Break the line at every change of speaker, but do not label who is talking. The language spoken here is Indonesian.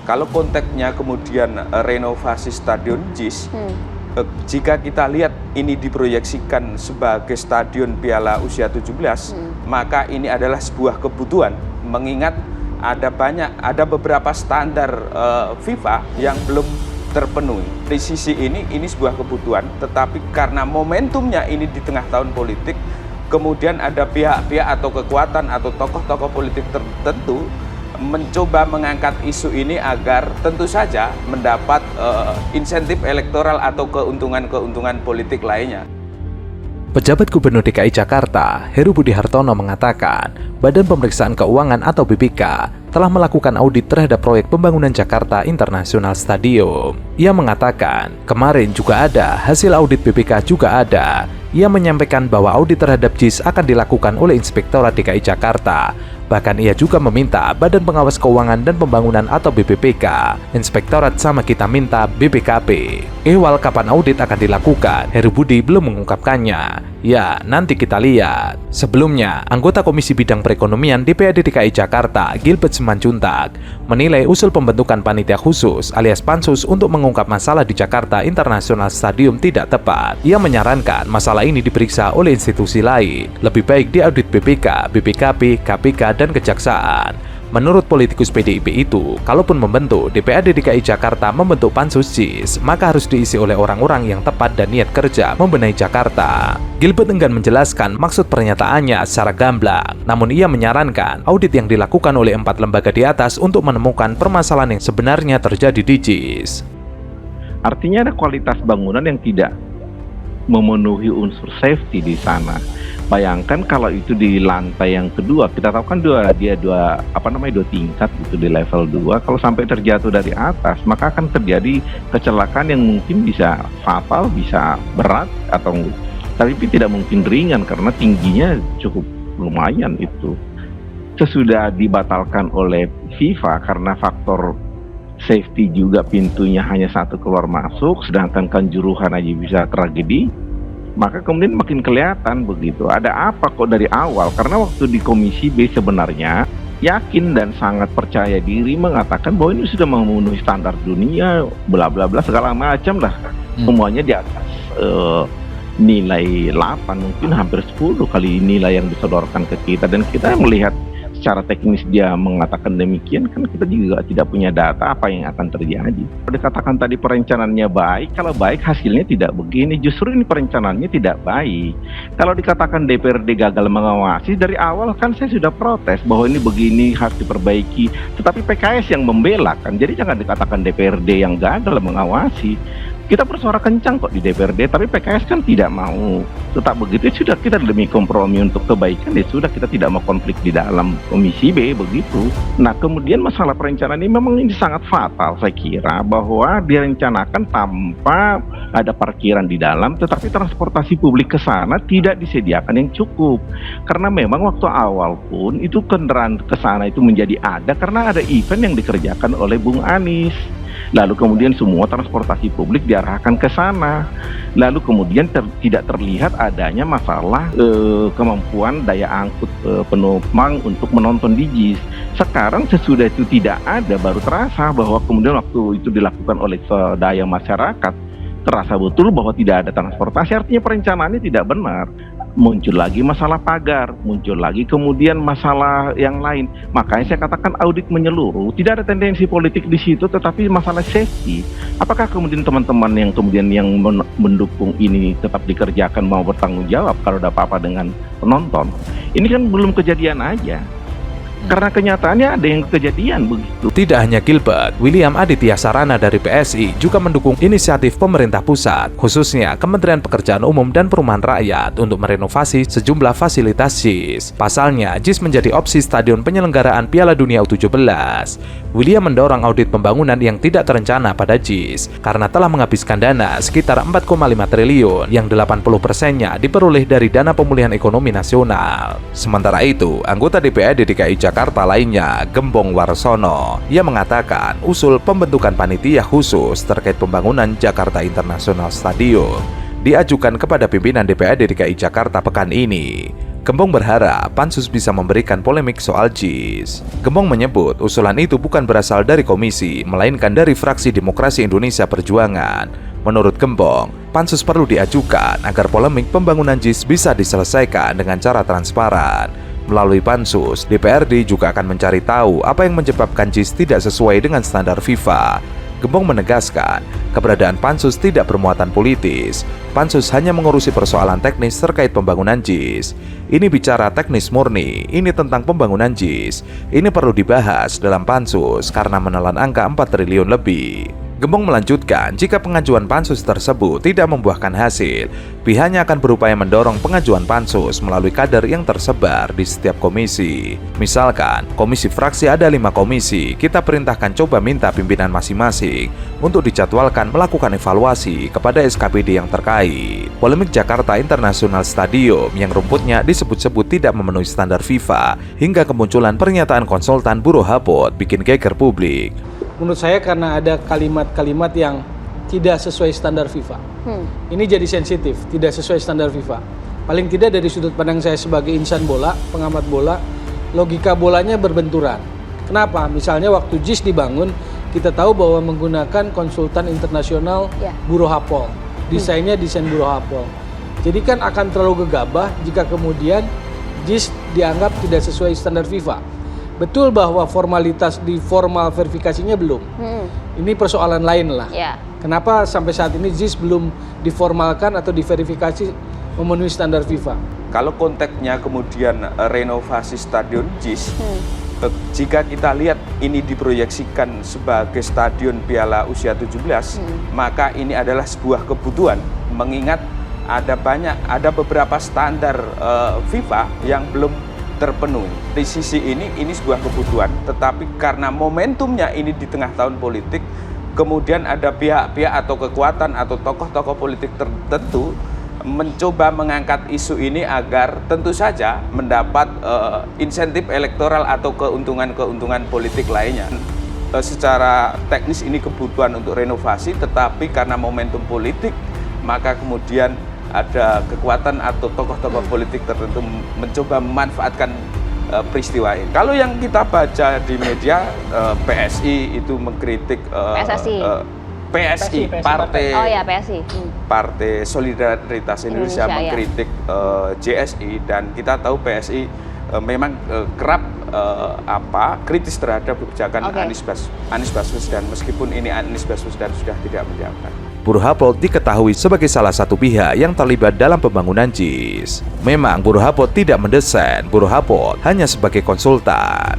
Kalau konteksnya kemudian renovasi Stadion JIS, jika kita lihat ini diproyeksikan sebagai stadion Piala Usia 17, maka ini adalah sebuah kebutuhan, mengingat ada beberapa standar FIFA yang belum terpenuhi. Di sisi ini sebuah kebutuhan, tetapi karena momentumnya ini di tengah tahun politik, kemudian ada pihak-pihak atau kekuatan atau tokoh-tokoh politik tertentu mencoba mengangkat isu ini agar tentu saja mendapat insentif elektoral atau keuntungan-keuntungan politik lainnya.
Pejabat Gubernur DKI Jakarta, Heru Budi Hartono mengatakan, Badan Pemeriksaan Keuangan atau BPK telah melakukan audit terhadap proyek pembangunan Jakarta International Stadium. Ia mengatakan, kemarin juga ada, hasil audit BPK juga ada. Ia menyampaikan bahwa audit terhadap JIS akan dilakukan oleh Inspektorat DKI Jakarta. Bahkan ia juga meminta Badan Pengawas Keuangan dan Pembangunan atau BPPK, Inspektorat sama kita minta BPKP. Ehwal kapan audit akan dilakukan, Heru Budi belum mengungkapkannya. Ya, nanti kita lihat. Sebelumnya, anggota Komisi Bidang Perekonomian DPRD DKI Jakarta, Gilbert Simanjuntak, menilai usul pembentukan panitia khusus alias pansus untuk mengungkap masalah di Jakarta International Stadium tidak tepat. Ia menyarankan masalah ini diperiksa oleh institusi lain. Lebih baik diaudit BPK, BPKP, KPK, dan Kejaksaan. Menurut politikus PDIP itu, kalaupun membentuk, DPRD DKI Jakarta membentuk pansus JIS, maka harus diisi oleh orang-orang yang tepat dan niat kerja membenahi Jakarta. Gilbert enggan menjelaskan maksud pernyataannya secara gamblang, namun ia menyarankan audit yang dilakukan oleh 4 lembaga di atas untuk menemukan permasalahan yang sebenarnya terjadi di JIS.
Artinya ada kualitas bangunan yang tidak memenuhi unsur safety di sana. Bayangkan kalau itu di lantai yang kedua, kita tahu kan dua tingkat gitu di level 2. Kalau sampai terjatuh dari atas, maka akan terjadi kecelakaan yang mungkin bisa fatal, bisa berat atau tapi tidak mungkin ringan karena tingginya cukup lumayan itu. Sesudah dibatalkan oleh FIFA karena faktor safety juga, pintunya hanya satu keluar masuk, sedangkan Kanjuruhan aja bisa tragedi. Maka kemudian makin kelihatan begitu, ada apa kok dari awal, karena waktu di Komisi B sebenarnya yakin dan sangat percaya diri mengatakan bahwa ini sudah memenuhi standar dunia, bla bla bla segala macam lah, semuanya di atas nilai 8, mungkin hampir 10 kali nilai yang disodorkan ke kita, dan kita melihat secara teknis dia mengatakan demikian, kan kita juga tidak punya data apa yang akan terjadi. Kalau dikatakan tadi perencanaannya baik, kalau baik hasilnya tidak begini, justru ini perencanaannya tidak baik. Kalau dikatakan DPRD gagal mengawasi, dari awal kan saya sudah protes bahwa ini begini harus diperbaiki, tetapi PKS yang membela kan, jadi jangan dikatakan DPRD yang gagal mengawasi. Kita bersuara kencang kok di DPRD, tapi PKS kan tidak mau. Tetap begitu, sudah kita demi kompromi untuk kebaikan, ya sudah, kita tidak mau konflik di dalam Komisi B, begitu. Nah, kemudian masalah perencanaan ini memang ini sangat fatal, saya kira, bahwa direncanakan tanpa ada parkiran di dalam, tetapi transportasi publik ke sana tidak disediakan yang cukup. Karena memang waktu awal pun, itu kendaraan ke sana itu menjadi ada, karena ada event yang dikerjakan oleh Bung Anies. Lalu kemudian semua transportasi publik diarahkan ke sana. Lalu kemudian tidak terlihat adanya masalah kemampuan daya angkut penumpang untuk menonton di JIS. Sekarang sesudah itu tidak ada, baru terasa bahwa kemudian waktu itu dilakukan oleh daya masyarakat, terasa betul bahwa tidak ada transportasi, artinya perencanaannya tidak benar. Muncul lagi masalah pagar, muncul lagi kemudian masalah yang lain. Makanya saya katakan audit menyeluruh, tidak ada tendensi politik di situ, tetapi masalah safety. Apakah kemudian teman-teman yang kemudian yang mendukung ini tetap dikerjakan mau bertanggung jawab kalau ada apa-apa dengan penonton? Ini kan belum kejadian aja. Karena kenyataannya ada yang kejadian begitu.
Tidak hanya Gilbert, William Aditya Sarana dari PSI juga mendukung inisiatif pemerintah pusat, khususnya Kementerian Pekerjaan Umum dan Perumahan Rakyat untuk merenovasi sejumlah fasilitas JIS. Pasalnya, JIS menjadi opsi stadion penyelenggaraan Piala Dunia U17. William mendorong audit pembangunan yang tidak terencana pada JIS karena telah menghabiskan dana sekitar 4,5 triliun yang 80%-nya diperoleh dari dana pemulihan ekonomi nasional. Sementara itu, anggota DPRD DKI Jakarta lainnya, Gembong Warsono, ia mengatakan usul pembentukan panitia khusus terkait pembangunan Jakarta International Stadium diajukan kepada pimpinan DPRD DKI Jakarta pekan ini. Gembong berharap Pansus bisa memberikan polemik soal JIS. Gembong menyebut usulan itu bukan berasal dari komisi, melainkan dari fraksi Demokrasi Indonesia Perjuangan. Menurut Gembong, Pansus perlu diajukan agar polemik pembangunan JIS bisa diselesaikan dengan cara transparan. Melalui Pansus, DPRD juga akan mencari tahu apa yang menyebabkan JIS tidak sesuai dengan standar FIFA. Gembong menegaskan, keberadaan Pansus tidak bermuatan politis. Pansus hanya mengurusi persoalan teknis terkait pembangunan JIS. Ini bicara teknis murni, ini tentang pembangunan JIS. Ini perlu dibahas dalam Pansus karena menelan angka 4 triliun lebih. Gembong melanjutkan, jika pengajuan Pansus tersebut tidak membuahkan hasil, pihaknya akan berupaya mendorong pengajuan Pansus melalui kader yang tersebar di setiap komisi. Misalkan, komisi fraksi ada 5 komisi, kita perintahkan coba minta pimpinan masing-masing untuk dijadwalkan melakukan evaluasi kepada SKPD yang terkait. Polemik Jakarta International Stadium yang rumputnya disebut-sebut tidak memenuhi standar FIFA, hingga kemunculan pernyataan konsultan Buruh Hapot bikin geger publik.
Menurut saya karena ada kalimat-kalimat yang tidak sesuai standar FIFA. Ini jadi sensitif, tidak sesuai standar FIFA. Paling tidak dari sudut pandang saya sebagai insan bola, pengamat bola, logika bolanya berbenturan. Kenapa? Misalnya waktu JIS dibangun, kita tahu bahwa menggunakan konsultan internasional Buruh Hapot. Desainnya desain Buruh Hapot. Jadi kan akan terlalu gegabah jika kemudian JIS dianggap tidak sesuai standar FIFA. Betul bahwa formalitas di formal verifikasinya belum. Ini persoalan lain lah. Kenapa sampai saat ini JIS belum diformalkan atau diverifikasi memenuhi standar FIFA?
Kalau konteksnya kemudian renovasi stadion JIS, jika kita lihat ini diproyeksikan sebagai stadion Piala Usia 17, maka ini adalah sebuah kebutuhan, mengingat ada beberapa standar FIFA yang belum terpenuhi. Di sisi ini sebuah kebutuhan, tetapi karena momentumnya ini di tengah tahun politik, kemudian ada pihak-pihak atau kekuatan atau tokoh-tokoh politik tertentu mencoba mengangkat isu ini agar tentu saja mendapat insentif elektoral atau keuntungan-keuntungan politik lainnya. Secara teknis ini kebutuhan untuk renovasi, tetapi karena momentum politik, maka kemudian ada kekuatan atau tokoh-tokoh politik tertentu mencoba memanfaatkan peristiwa ini. Kalau yang kita baca di media, PSI itu mengkritik PSI, Partai Solidaritas Indonesia mengkritik JSI, dan kita tahu PSI memang kerap kritis terhadap kebijakan Anies Baswedan, meskipun ini Anies Baswedan sudah tidak menjabat.
Buruh Hapot diketahui sebagai salah satu pihak yang terlibat dalam pembangunan JIS. Memang Buruh Hapot tidak mendesain, Buruh Hapot hanya sebagai konsultan.